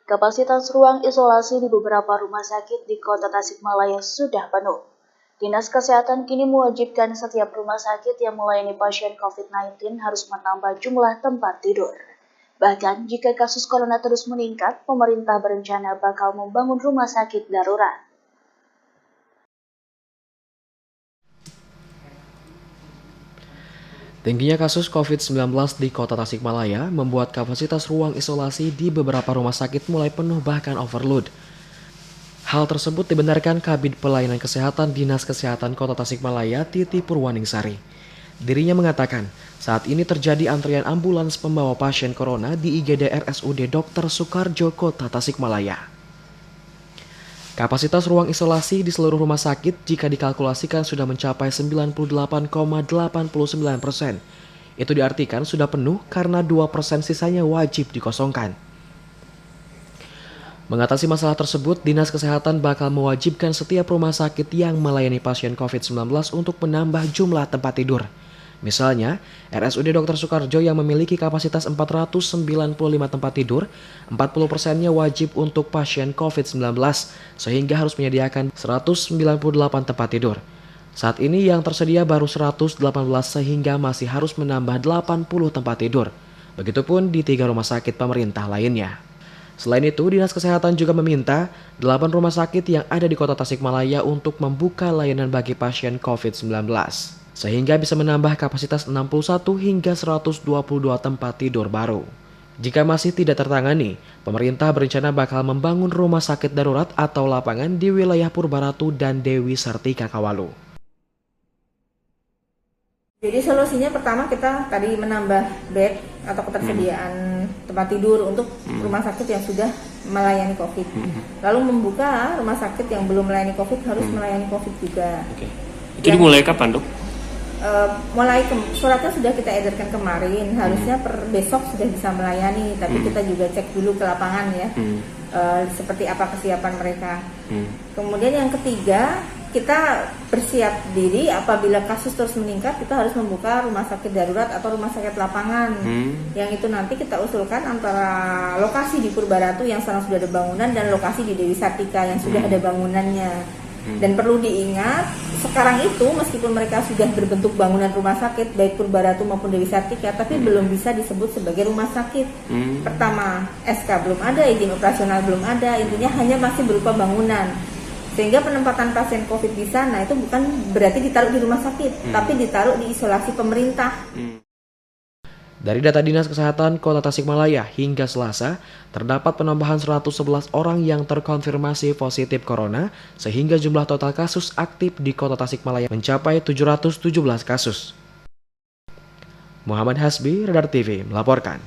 Kapasitas ruang isolasi di beberapa rumah sakit di Kota Tasikmalaya sudah penuh. Dinas Kesehatan kini mewajibkan setiap rumah sakit yang melayani pasien COVID-19 harus menambah jumlah tempat tidur. Bahkan jika kasus corona terus meningkat, pemerintah berencana bakal membangun rumah sakit darurat. Tingginya kasus COVID-19 di Kota Tasikmalaya membuat kapasitas ruang isolasi di beberapa rumah sakit mulai penuh bahkan overload. Hal tersebut dibenarkan Kabid Pelayanan Kesehatan Dinas Kesehatan Kota Tasikmalaya, Titi Purwaningsari. Dirinya mengatakan, saat ini terjadi antrian ambulans pembawa pasien corona di IGD RSUD Dr. Soekarjo Kota Tasikmalaya. Kapasitas ruang isolasi di seluruh rumah sakit jika dikalkulasikan sudah mencapai 98,89%. Itu diartikan sudah penuh karena 2% sisanya wajib dikosongkan. Mengatasi masalah tersebut, Dinas Kesehatan bakal mewajibkan setiap rumah sakit yang melayani pasien COVID-19 untuk menambah jumlah tempat tidur. Misalnya, RSUD Dr. Soekarjo yang memiliki kapasitas 495 tempat tidur, 40%-nya wajib untuk pasien COVID-19, sehingga harus menyediakan 198 tempat tidur. Saat ini yang tersedia baru 118 sehingga masih harus menambah 80 tempat tidur. Begitupun di 3 rumah sakit pemerintah lainnya. Selain itu, Dinas Kesehatan juga meminta 8 rumah sakit yang ada di Kota Tasikmalaya untuk membuka layanan bagi pasien COVID-19, sehingga bisa menambah kapasitas 61 hingga 122 tempat tidur baru. Jika masih tidak tertangani, pemerintah berencana bakal membangun rumah sakit darurat atau lapangan di wilayah Purbaratu dan Dewi Sartika Kawalu. Jadi solusinya pertama kita tadi menambah bed atau ketersediaan tempat tidur untuk rumah sakit yang sudah melayani COVID. Lalu membuka rumah sakit yang belum melayani COVID harus melayani COVID juga. Oke. Itu dimulai kapan, Dok? Suratnya sudah kita edarkan kemarin, harusnya per besok sudah bisa melayani, tapi kita juga cek dulu ke lapangan ya, seperti apa kesiapan mereka. Kemudian yang ketiga, kita bersiap diri apabila kasus terus meningkat, kita harus membuka rumah sakit darurat atau rumah sakit lapangan. Yang itu nanti kita usulkan antara lokasi di Purbaratu yang sekarang sudah ada bangunan dan lokasi di Dewi Sartika yang sudah ada bangunannya. Dan perlu diingat, sekarang itu meskipun mereka sudah berbentuk bangunan rumah sakit baik Purbaratu maupun Dewi Sartika, tapi belum bisa disebut sebagai rumah sakit. Pertama, SK belum ada, izin operasional belum ada, intinya hanya masih berupa bangunan. Sehingga penempatan pasien COVID di sana itu bukan berarti ditaruh di rumah sakit, tapi ditaruh di isolasi pemerintah. Dari data Dinas Kesehatan Kota Tasikmalaya hingga Selasa, terdapat penambahan 111 orang yang terkonfirmasi positif corona, sehingga jumlah total kasus aktif di Kota Tasikmalaya mencapai 717 kasus. Muhammad Hasbi, Radar TV, melaporkan.